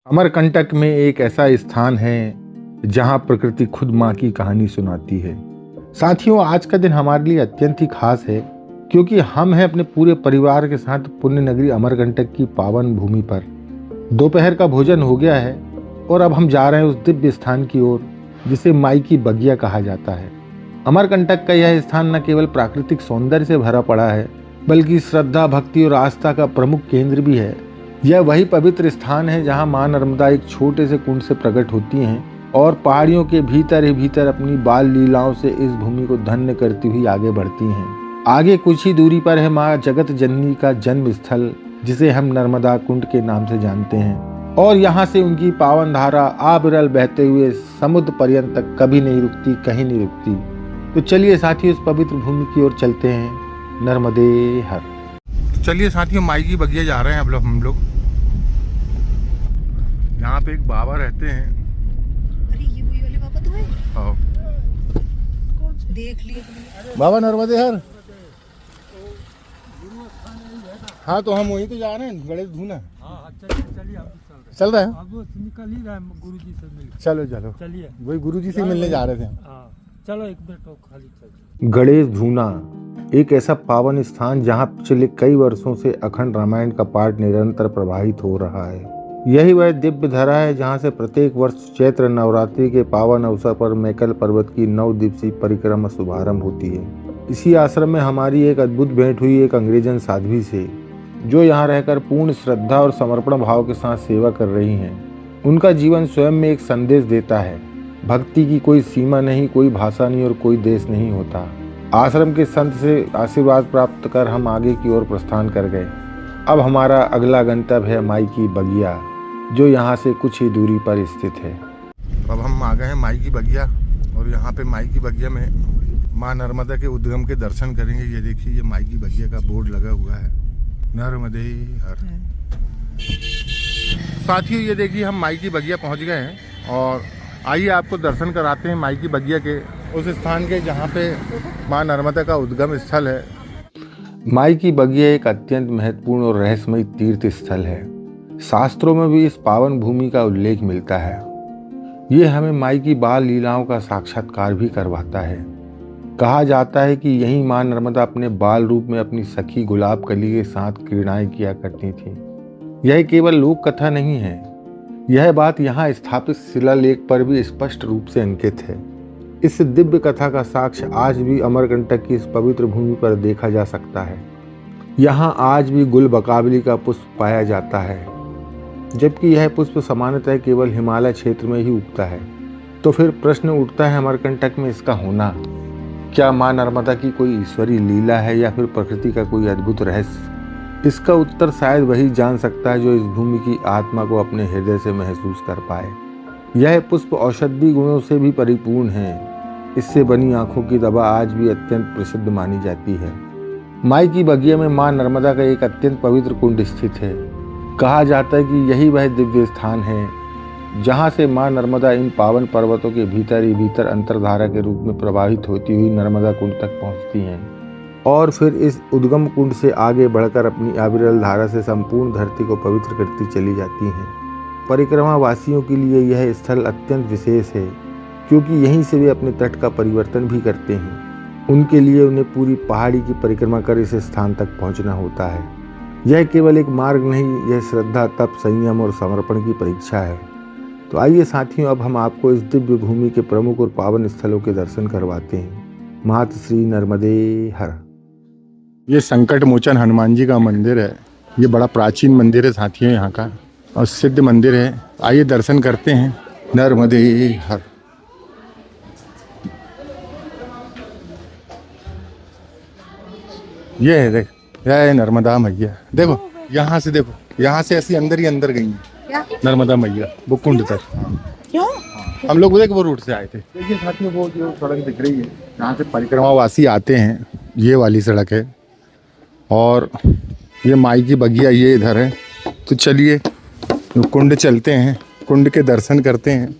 अमरकंटक में एक ऐसा स्थान है जहां प्रकृति खुद माँ की कहानी सुनाती है। साथियों, आज का दिन हमारे लिए अत्यंत ही खास है क्योंकि हम हैं अपने पूरे परिवार के साथ पुण्य नगरी अमरकंटक की पावन भूमि पर। दोपहर का भोजन हो गया है और अब हम जा रहे हैं उस दिव्य स्थान की ओर जिसे माई की बगिया कहा जाता है। अमरकंटक का यह स्थान न केवल प्राकृतिक सौंदर्य से भरा पड़ा है बल्कि श्रद्धा, भक्ति और आस्था का प्रमुख केंद्र भी है। यह वही पवित्र स्थान है जहां मां नर्मदा एक छोटे से कुंड से प्रकट होती हैं और पहाड़ियों के भीतर ही भीतर अपनी बाल लीलाओं से इस भूमि को धन्य करती हुई आगे बढ़ती हैं। आगे कुछ ही दूरी पर है मां जगत जननी का जन्म स्थल, जिसे हम नर्मदा कुंड के नाम से जानते हैं, और यहाँ से उनकी पावन धारा आबिरल बहते हुए समुद्र पर्यंत तक कभी नहीं रुकती, कहीं नहीं रुकती। तो चलिए साथियों, उस पवित्र भूमि की ओर चलते हैं। नर्मदे हर। चलिए साथियों, माई की बगिया जा रहे हैं अब हम लोग। यहाँ पे एक बाबा रहते हैं। अरे ये वही वाले बाबा तो है। हाँ। देख लिए बाबा नर्मदे हर। हाँ, तो हम वहीं तो जा रहे हैं, गणेश धूना। चलिए चल रहे हैं, अब निकल ही रहा है गुरुजी से मिल। चलो चलो, चलिए वही गुरुजी से मिलने जा रहे थे हम। हाँ चलो एक मिनट और खाली चल। गणेश धूना एक ऐसा पावन स्थान जहाँ पिछले कई वर्षों से अखंड रामायण का पाठ निरंतर प्रवाहित हो रहा है। यही वह दिव्य धरा है जहाँ से प्रत्येक वर्ष चैत्र नवरात्रि के पावन अवसर पर मैकल पर्वत की 9 दिवसीय परिक्रमा शुभारंभ होती है। इसी आश्रम में हमारी एक अद्भुत भेंट हुई एक अंग्रेजन साध्वी से, जो यहाँ रहकर पूर्ण श्रद्धा और समर्पण भाव के साथ सेवा कर रही हैं। उनका जीवन स्वयं में एक संदेश देता है, भक्ति की कोई सीमा नहीं, कोई भाषा नहीं और कोई देश नहीं होता। आश्रम के संत से आशीर्वाद प्राप्त कर हम आगे की ओर प्रस्थान कर गए। अब हमारा अगला गंतव्य है माई की बगिया, जो यहाँ से कुछ ही दूरी पर स्थित है। अब हम आ गए हैं माई की बगिया, और यहाँ पे माई की बगिया में माँ नर्मदा के उद्गम के दर्शन करेंगे। ये देखिए, ये माई की बगिया का बोर्ड लगा हुआ है, नर्मदे हर। साथियों, ये देखिए हम माई की बगिया पहुँच गए हैं, और आइए आपको दर्शन कराते हैं माई की बगिया के उस स्थान के जहाँ पे माँ नर्मदा का उद्गम स्थल है। माई की बगिया एक अत्यंत महत्वपूर्ण और रहस्यमय तीर्थ स्थल है। शास्त्रों में भी इस पावन भूमि का उल्लेख मिलता है। ये हमें माई की बाल लीलाओं का साक्षात्कार भी करवाता है। कहा जाता है कि यही माँ नर्मदा अपने बाल रूप में अपनी सखी गुलाब कली के साथ क्रीड़ाएं किया करती थी। यह केवल लोक कथा नहीं है, यह बात यहाँ स्थापित शिलालेख पर भी स्पष्ट रूप से अंकित है। इस दिव्य कथा का साक्ष्य आज भी अमरकंटक की इस पवित्र भूमि पर देखा जा सकता है। यहाँ आज भी गुलबकावली का पुष्प पाया जाता है, जबकि यह पुष्प सामान्यतः केवल हिमालय क्षेत्र में ही उगता है। तो फिर प्रश्न उठता है, अमरकंटक में इसका होना क्या माँ नर्मदा की कोई ईश्वरीय लीला है या फिर प्रकृति का कोई अद्भुत रहस्य? इसका उत्तर शायद वही जान सकता है जो इस भूमि की आत्मा को अपने हृदय से महसूस कर पाए। यह पुष्प औषधि गुणों से भी परिपूर्ण है। इससे बनी आंखों की दवा आज भी अत्यंत प्रसिद्ध मानी जाती है। माई की बगिया में मां नर्मदा का एक अत्यंत पवित्र कुंड स्थित है। कहा जाता है कि यही वह दिव्य स्थान है जहां से मां नर्मदा इन पावन पर्वतों के भीतर ही भीतर अंतर्धारा के रूप में प्रवाहित होती हुई नर्मदा कुंड तक पहुंचती हैं, और फिर इस उद्गम कुंड से आगे बढ़कर अपनी अविरल धारा से संपूर्ण धरती को पवित्र करती चली जाती हैं। परिक्रमा वासियों के लिए यह स्थल अत्यंत विशेष है क्योंकि यहीं से वे अपने तट का परिवर्तन भी करते हैं। उनके लिए उन्हें पूरी पहाड़ी की परिक्रमा कर इस स्थान तक पहुंचना होता है। यह केवल एक मार्ग नहीं, यह श्रद्धा, तप, संयम और समर्पण की परीक्षा है। तो आइए साथियों, अब हम आपको इस दिव्य भूमि के प्रमुख और पावन स्थलों के दर्शन करवाते हैं। मात श्री नर्मदे हर। ये संकट मोचन हनुमान जी का मंदिर है। ये बड़ा प्राचीन मंदिर है साथियों, यहाँ का और सिद्ध मंदिर है। आइए दर्शन करते हैं। नर्मदे हर। ये है, देख, यह है नर्मदा मैया। देखो यहाँ से, देखो यहाँ से ऐसी अंदर ही अंदर गई है नर्मदा मैया वो कुंड तक। क्यों? हम लोग वो रूट से आए थे। देखिए साथियों, वो जो सड़क दिख रही है यहाँ से परिक्रमा वासी आते हैं, ये वाली सड़क है, और ये माई की बगिया ये इधर है। तो चलिए कुंड चलते हैं, कुंड के दर्शन करते हैं।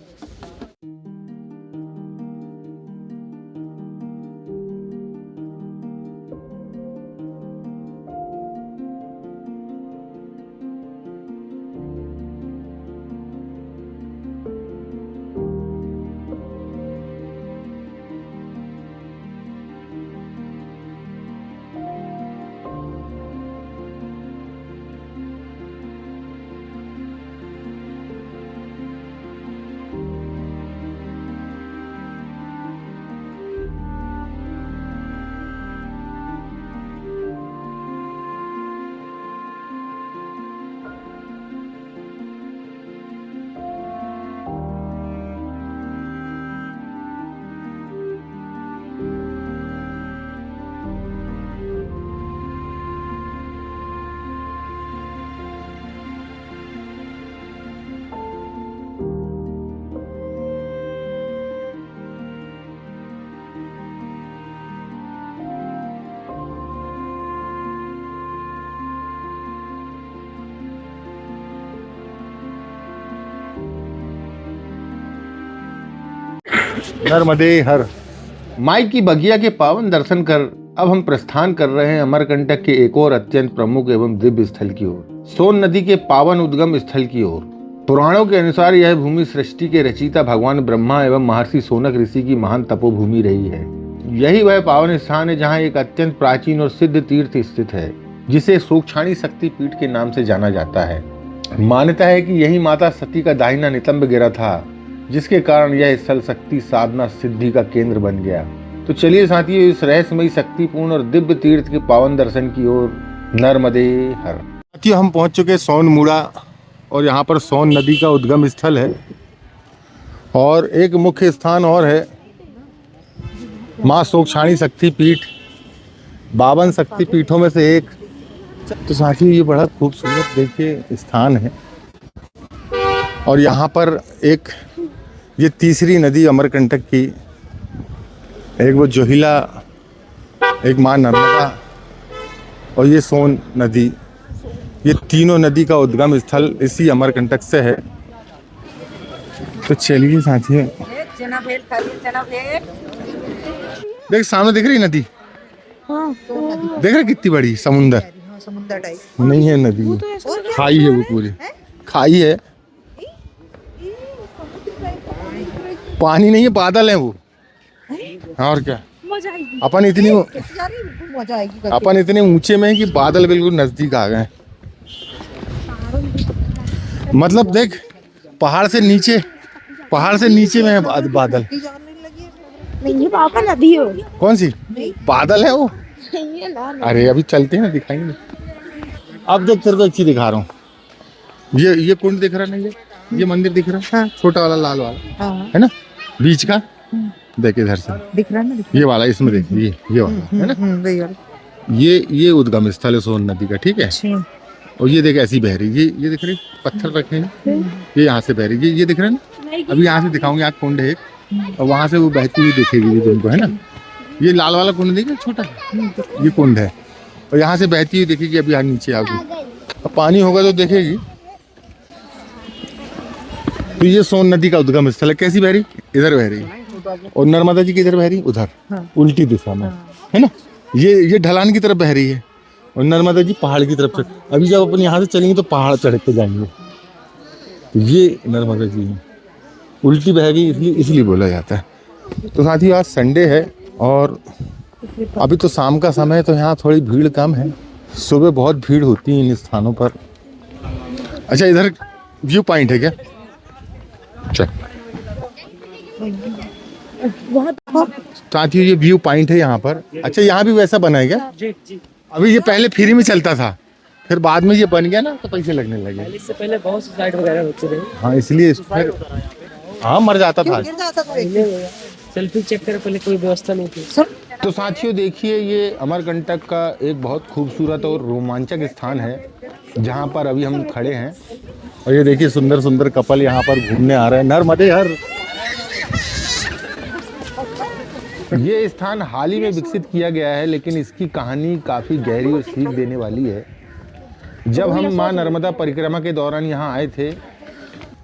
नर्मदे हर। माई की बगिया के पावन दर्शन कर अब हम प्रस्थान कर रहे हैं अमरकंटक के एक और अत्यंत प्रमुख एवं दिव्य स्थल की ओर, सोन नदी के पावन उद्गम स्थल की ओर। पुराणों के अनुसार यह भूमि सृष्टि के रचयिता भगवान ब्रह्मा एवं महर्षि सोनक ऋषि की महान तपोभूमि रही है। यही वह पावन स्थान है जहाँ एक अत्यंत प्राचीन और सिद्ध तीर्थ स्थित है, जिसे सोक्षाणी शक्ति पीठ के नाम से जाना जाता है। मान्यता है कि यही माता सती का दाहिना नितंब गिरा था, जिसके कारण यह स्थल शक्ति साधना सिद्धि का केंद्र बन गया। तो चलिए साथियों, इस रहस्यमयी शक्तिपूर्ण और दिव्य तीर्थ के पावन दर्शन की ओर। नर्मदे हर। साथियों, हम पहुंच चुके सोन मूड़ा और यहाँ पर सोन नदी का उद्गम स्थल है और एक मुख्य स्थान और है, माँ सोक्षाणी शक्ति पीठ, 52 शक्ति पीठों में से एक। तो साथियों, ये बड़ा खूबसूरत देखिए स्थान है और यहाँ पर एक ये तीसरी नदी अमरकंटक की, एक वो जोहिला, एक माँ नर्मदा और ये सोन नदी, ये तीनों नदी का उद्गम स्थल इसी अमरकंटक से है। तो चलिए साथियों, देख सामने दिख रही नदी, हाँ, देख रहे कितनी बड़ी समुंदर। समुद्र टाइप नहीं है नदी, खाई है वो पूरी, खाई है, पानी नहीं है, बादल है वो। हाँ, और क्या, अपन इतनी मजा आएगी। अपन इतने ऊंचे में है कि बादल बिल्कुल नजदीक आ गए। मतलब देख, पहाड़ से नीचे में है बादल। नहीं, ये पापा नदी हो। कौन सी बादल है वो? ये ना अरे अभी चलते हैं ना, दिखाएंगे। अब देख, तेरे को अच्छी दिखा रहा हूँ। ये कुंड दिख रहा नहीं, ये मंदिर दिख रहा है, हाँ। छोटा वाला लाल वाला, हाँ। है ना, बीच का। देख इधर से दिख रहा है ना, ये वाला, इसमें देख, ये वाला है ना, ये उद्गम स्थल है सोन नदी का, ठीक है। और ये देख ऐसी बह रही, ये दिख रही, पत्थर रखे हैं, ये यहाँ से बह रही, ये दिख रहा है ना। अभी यहाँ से दिखाऊंगी, यहाँ कुंड है एक, और वहाँ से वो बहती हुई दिखेगी तुमको, है ना। ये लाल वाला कुंड देखिए, छोटा ये कुंड है, और यहाँ से बहती हुई दिखेगी। अभी यहाँ नीचे आ गई, अब पानी होगा तो देखेगी। तो ये सोन नदी का उद्गम स्थल है। कैसी बह रही, इधर बह रही, और नर्मदा जी किधर बह रही, उधर, उल्टी दिशा में, है ना। ये ढलान की तरफ बह रही है और नर्मदा जी पहाड़ की तरफ चढ़। अभी जब अपन यहाँ से चलेंगे तो पहाड़ चढ़ते जाएंगे। तो ये नर्मदा जी उल्टी बह गई, इसलिए बोला जाता है। तो साथियों, आज संडे है और अभी तो शाम का समय है, तो यहाँ थोड़ी भीड़ कम है। सुबह बहुत भीड़ होती है इन स्थानों पर। अच्छा, इधर व्यू पॉइंट है क्या? चल साथियों, ये व्यू पॉइंट है यहाँ पर। अच्छा, यहाँ भी वैसा बना है क्या? अभी ये पहले फ्री में चलता था, फिर बाद में ये बन गया ना, तो पैसे लगने लगे। इससे पहले बहुत सी साइड वगैरह होते रहे। हाँ, इसलिए फिर हाँ मर जाता था। सेल्फी चेक कर, पहले कोई व्यवस्था नहीं थी। तो साथियों देखिए, ये अमरकंटक का एक बहुत खूबसूरत और रोमांचक स्थान है जहाँ पर अभी हम खड़े हैं। और ये देखिए, सुंदर सुंदर कपल यहाँ पर घूमने आ रहे हैं। नर्मदे हर। ये स्थान हाल ही में विकसित किया गया है, लेकिन इसकी कहानी काफ़ी गहरी और सीख देने वाली है। जब हम माँ नर्मदा परिक्रमा के दौरान यहाँ आए थे,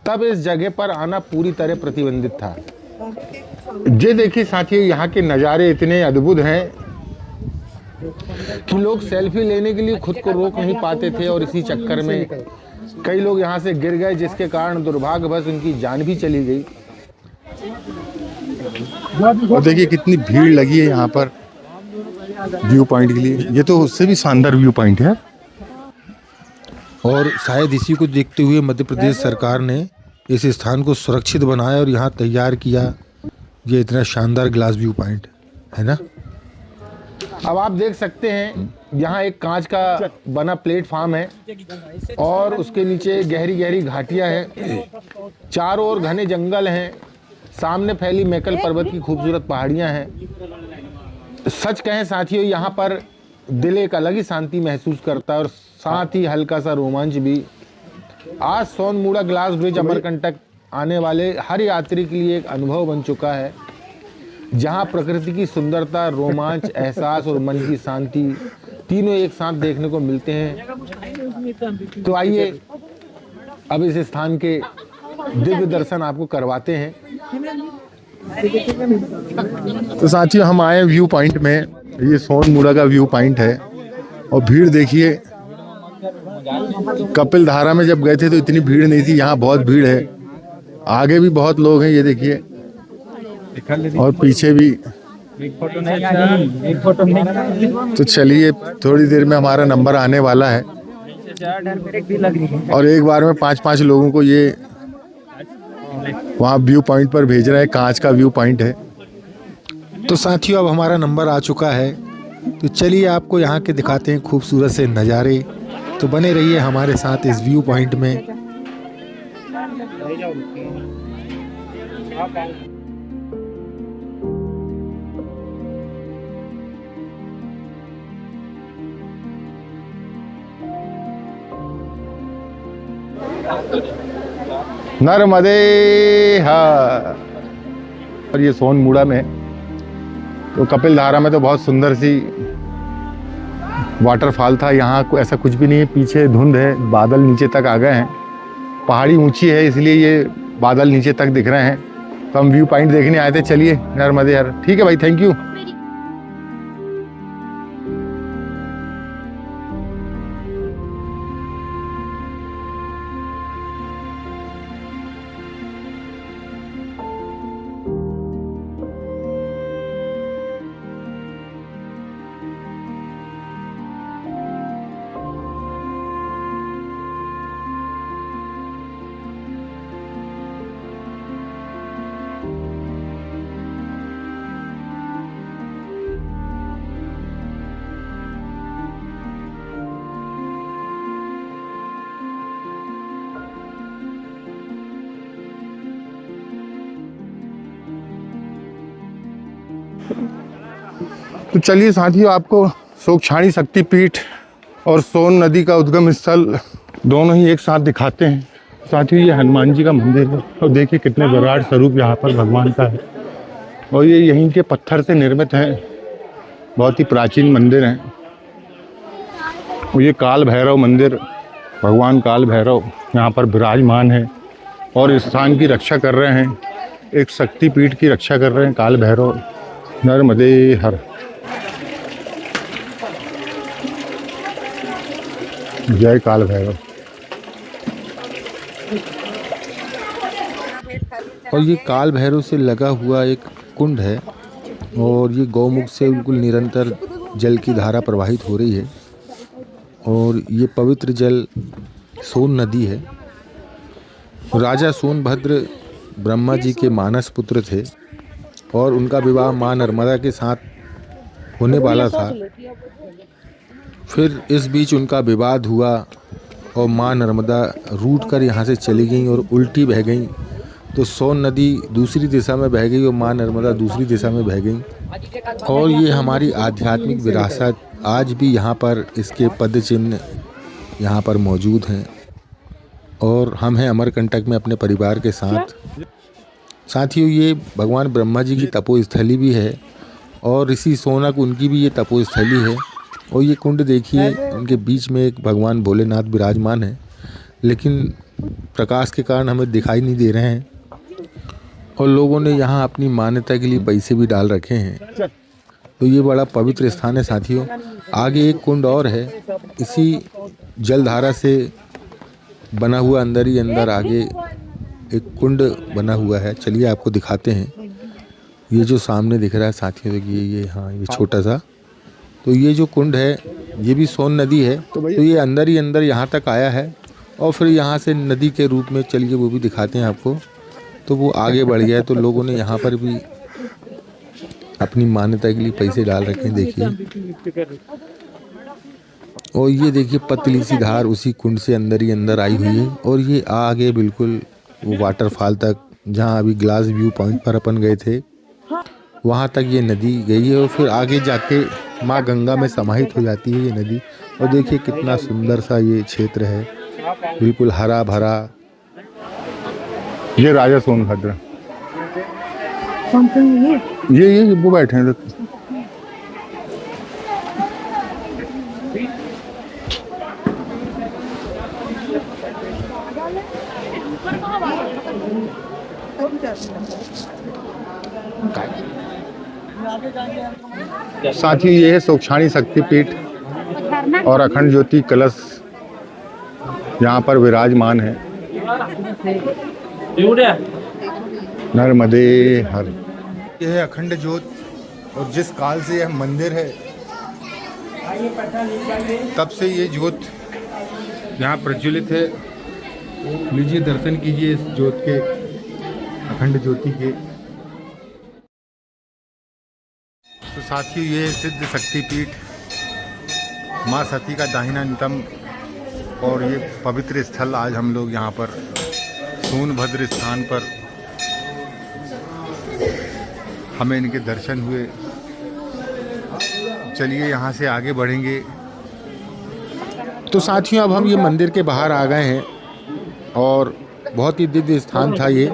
तब इस जगह पर आना पूरी तरह प्रतिबंधित था। ये देखिए साथियों, यहाँ के नज़ारे इतने अद्भुत हैं कि लोग सेल्फी लेने के लिए खुद को रोक नहीं पाते थे, और इसी चक्कर में कई लोग यहाँ से गिर गए, जिसके कारण दुर्भाग्यवश उनकी जान भी चली गई। और देखिए कितनी भीड़ लगी है यहाँ पर व्यू पॉइंट के लिए। ये तो उससे भी शानदार व्यू पॉइंट है। और शायद इसी को देखते हुए मध्य प्रदेश सरकार ने इस स्थान को सुरक्षित बनाया और यहाँ तैयार किया ये इतना शानदार ग्लास व्यू पॉइंट, है ना। अब आप देख सकते हैं, यहाँ एक कांच का बना प्लेटफॉर्म है और उसके नीचे गहरी गहरी घाटियाँ हैं, चारों ओर घने जंगल हैं, सामने फैली मैकल पर्वत की खूबसूरत पहाड़ियाँ हैं। सच कहें साथियों, यहाँ पर दिल एक अलग ही शांति महसूस करता है और साथ ही हल्का सा रोमांच भी। आज सोन मूड़ा ग्लास ब्रिज अमरकंटक आने वाले हर यात्री के लिए एक अनुभव बन चुका है, जहाँ प्रकृति की सुंदरता, रोमांच, एहसास और मन की शांति तीनों एक साथ देखने को मिलते हैं। तो आइए अब इस स्थान के दिव्य दर्शन आपको करवाते हैं। तो साथियों हम आए व्यू पॉइंट में, ये सोनमुड़ा का व्यू पॉइंट है और भीड़ देखिए। कपिल धारा में जब गए थे तो इतनी भीड़ नहीं थी, यहाँ बहुत भीड़ है। आगे भी बहुत लोग हैं, ये देखिए, और पीछे भी। तो चलिए थोड़ी देर में हमारा नंबर आने वाला है और एक बार में 5-5 लोगों को ये वहाँ व्यू पॉइंट पर भेज रहा है। कांच का व्यू पॉइंट है। तो साथियों अब हमारा नंबर आ चुका है, तो चलिए आपको यहाँ के दिखाते हैं खूबसूरत से नज़ारे। तो बने रहिए हमारे साथ इस व्यू पॉइंट में। नर्मदे हर। और ये सोनमुड़ा में, तो कपिल धारा में तो बहुत सुंदर सी वाटरफॉल था। यहाँ ऐसा कुछ भी नहीं है, पीछे धुंध है, बादल नीचे तक आ गए हैं। पहाड़ी ऊंची है इसलिए ये बादल नीचे तक दिख रहे हैं। तो हम व्यू पॉइंट देखने आए थे। चलिए नर्मदे हर। ठीक है भाई, थैंक यू। तो चलिए साथियों आपको शोकछाणी शक्तिपीठ और सोन नदी का उद्गम स्थल दोनों ही एक साथ दिखाते हैं। साथियों ये हनुमान जी का मंदिर है और देखिए कितने विराट स्वरूप यहाँ पर भगवान का है और ये यहीं के पत्थर से निर्मित है। बहुत ही प्राचीन मंदिर है। और ये काल भैरव मंदिर, भगवान काल भैरव यहाँ पर विराजमान है और इस स्थान की रक्षा कर रहे हैं। एक शक्तिपीठ की रक्षा कर रहे हैं काल भैरव। नर्मदे हर। जय काल भैरव। और ये काल भैरव से लगा हुआ एक कुंड है और ये गौमुख से बिल्कुल निरंतर जल की धारा प्रवाहित हो रही है और ये पवित्र जल सोन नदी है। राजा सोनभद्र ब्रह्मा जी के मानस पुत्र थे और उनका विवाह माँ नर्मदा के साथ होने वाला था। फिर इस बीच उनका विवाद हुआ और माँ नर्मदा रूट कर यहाँ से चली गई और उल्टी बह गई, तो सोन नदी दूसरी दिशा में बह गई और माँ नर्मदा दूसरी दिशा में बह गई। और ये हमारी आध्यात्मिक विरासत आज भी यहाँ पर इसके पद चिन्ह यहाँ पर मौजूद हैं और हम हैं अमरकंटक में अपने परिवार के साथ। साथियों ये भगवान ब्रह्मा जी की तपोस्थली भी है और ऋषि सोनक उनकी भी ये तपोस्थली है। और ये कुंड देखिए, उनके बीच में एक भगवान भोलेनाथ विराजमान है, लेकिन प्रकाश के कारण हमें दिखाई नहीं दे रहे हैं और लोगों ने यहाँ अपनी मान्यता के लिए पैसे भी डाल रखे हैं। तो ये बड़ा पवित्र स्थान है साथियों। आगे एक कुंड और है, इसी जलधारा से बना हुआ अंदर ही अंदर आगे एक कुंड बना हुआ है। चलिए आपको दिखाते हैं। ये जो सामने दिख रहा है साथियों, देखिए ये, हाँ ये छोटा सा, तो ये जो कुंड है ये भी सोन नदी है। तो ये अंदर ही अंदर यहाँ तक आया है और फिर यहाँ से नदी के रूप में, चलिए वो भी दिखाते हैं आपको। तो वो आगे बढ़ गया है, तो लोगों ने यहाँ पर भी अपनी मान्यता के लिए पैसे डाल रखे हैं। देखिए, और ये देखिए पतली सी धार उसी कुंड से अंदर ही अंदर आई हुई है और ये आगे बिल्कुल वो वाटरफॉल तक, जहाँ अभी ग्लास व्यू पॉइंट पर अपन गए थे, वहाँ तक ये नदी गई है और फिर आगे जाके माँ गंगा में समाहित हो जाती है ये नदी। और देखिए कितना सुंदर सा ये क्षेत्र है, बिल्कुल हरा भरा। ये राजा सोनभद्र, ये वो बैठे हैं। साथ ही ये है सोक्षाणी शक्तिपीठ और अखंड ज्योति कलश यहाँ पर विराजमान है। नर्मदे हर। यह है अखंड ज्योत और जिस काल से यह मंदिर है तब से ये ज्योत यहाँ प्रज्वलित है। लीजिए दर्शन कीजिए इस ज्योत के, अखंड ज्योति के। तो साथियों ये सिद्ध शक्तिपीठ माँ सती का दाहिना नितंब और ये पवित्र स्थल आज हम लोग यहाँ पर सोनभद्र स्थान पर हमें इनके दर्शन हुए। चलिए यहाँ से आगे बढ़ेंगे। तो साथियों अब हम ये मंदिर के बाहर आ गए हैं और बहुत ही दिव्य स्थान था ये।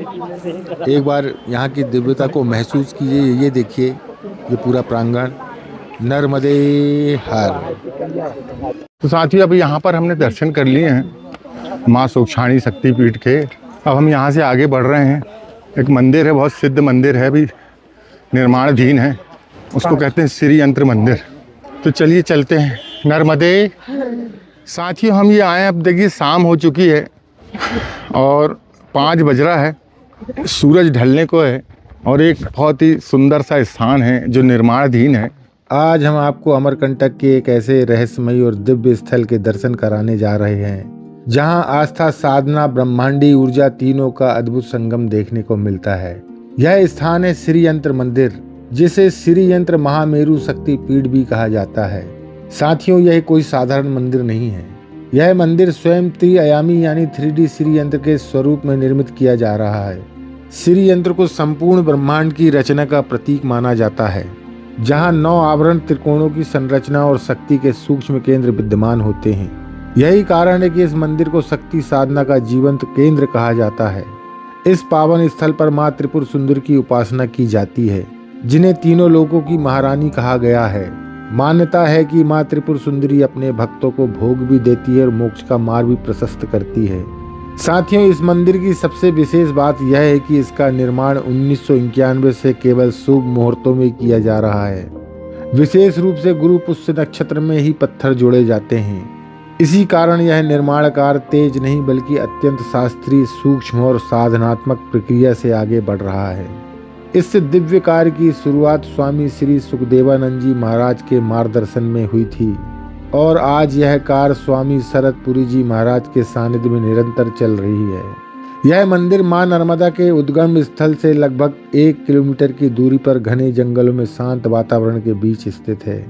एक बार यहाँ की दिव्यता को महसूस कीजिए। ये देखिए ये पूरा प्रांगण। नर्मदे हर। तो साथियों अभी यहाँ पर हमने दर्शन कर लिए हैं माँ सोक्षाणी शक्तिपीठ के। अब हम यहाँ से आगे बढ़ रहे हैं। एक मंदिर है, बहुत सिद्ध मंदिर है, अभी निर्माणाधीन है। उसको कहते हैं श्री यंत्र मंदिर। तो चलिए चलते हैं। नर्मदे। साथियों हम ये आए, अब देखिए शाम हो चुकी है और 5 बज रहा है, सूरज ढलने को है और एक बहुत ही सुंदर सा स्थान है जो निर्माणाधीन है। आज हम आपको अमरकंटक के एक ऐसे रहस्यमयी और दिव्य स्थल के दर्शन कराने जा रहे हैं जहां आस्था, साधना, ब्रह्मांडी ऊर्जा तीनों का अद्भुत संगम देखने को मिलता है। यह स्थान है श्री यंत्र मंदिर, जिसे श्री यंत्र महामेरु शक्तिपीठ भी कहा जाता है। साथियों यह कोई साधारण मंदिर नहीं है। यह मंदिर स्वयं त्रिआयामी यानी 3D श्री यंत्र के स्वरूप में निर्मित किया जा रहा है। श्री यंत्र को संपूर्ण ब्रह्मांड की रचना का प्रतीक माना जाता है, जहां 9 आवरण त्रिकोणों की संरचना और शक्ति के सूक्ष्म केंद्र विद्यमान होते हैं। यही कारण है कि इस मंदिर को शक्ति साधना का जीवंत केंद्र कहा जाता है। इस पावन स्थल पर माँ त्रिपुर सुंदरी की उपासना की जाती है, जिन्हें तीनों लोकों की महारानी कहा गया है। मान्यता है कि माँ त्रिपुर सुंदरी अपने भक्तों को भोग भी देती है और मोक्ष का मार्ग भी प्रशस्त करती है। साथियों इस मंदिर की सबसे विशेष बात यह है कि इसका निर्माण 1991 से केवल शुभ मुहूर्तों में किया जा रहा है। विशेष रूप से गुरु पुष्य नक्षत्र में ही पत्थर जोड़े जाते हैं। इसी कारण यह निर्माण कार्य तेज नहीं बल्कि अत्यंत शास्त्रीय, सूक्ष्म और साधनात्मक प्रक्रिया से आगे बढ़ रहा है। इस दिव्य कार्य की शुरुआत स्वामी श्री सुखदेवानंद जी महाराज के मार्गदर्शन में हुई थी और आज यह कार्य स्वामी शरदपुरी जी महाराज के सानिध्य में निरंतर चल रही है। यह मंदिर मां नर्मदा के उद्गम स्थल से लगभग 1 किलोमीटर की दूरी पर घने जंगलों में शांत वातावरण के बीच स्थित है।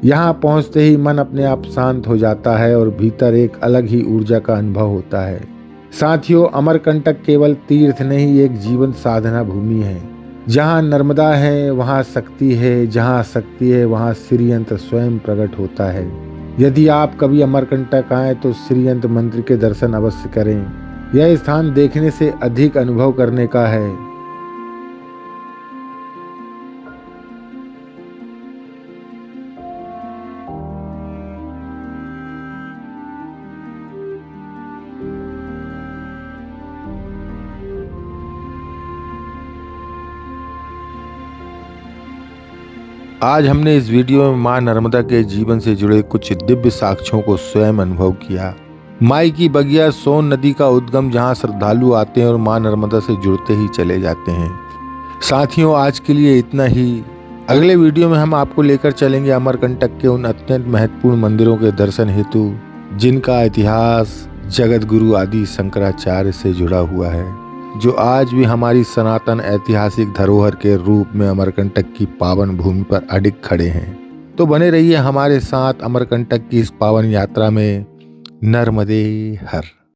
यहाँ पहुँचते ही मन अपने आप शांत हो जाता है और भीतर एक अलग ही ऊर्जा का अनुभव होता है। साथियों अमरकंटक केवल तीर्थ नहीं, एक जीवन साधना भूमि है। जहाँ नर्मदा है वहाँ शक्ति है, जहाँ शक्ति है वहाँ श्री यंत्र स्वयं प्रकट होता है। यदि आप कभी अमरकंटक आए तो श्री यंत्र मंदिर के दर्शन अवश्य करें। यह स्थान देखने से अधिक अनुभव करने का है। आज हमने इस वीडियो में मां नर्मदा के जीवन से जुड़े कुछ दिव्य साक्ष्यों को स्वयं अनुभव किया। माई की बगिया सोन नदी का उद्गम, जहां श्रद्धालु आते हैं और मां नर्मदा से जुड़ते ही चले जाते हैं। साथियों आज के लिए इतना ही। अगले वीडियो में हम आपको लेकर चलेंगे अमरकंटक के उन अत्यंत महत्वपूर्ण मंदिरों के दर्शन हेतु जिनका इतिहास जगत गुरु आदि शंकराचार्य से जुड़ा हुआ है, जो आज भी हमारी सनातन ऐतिहासिक धरोहर के रूप में अमरकंटक की पावन भूमि पर अडिग खड़े हैं। तो बने रहिए हमारे साथ अमरकंटक की इस पावन यात्रा में। नर्मदे हर।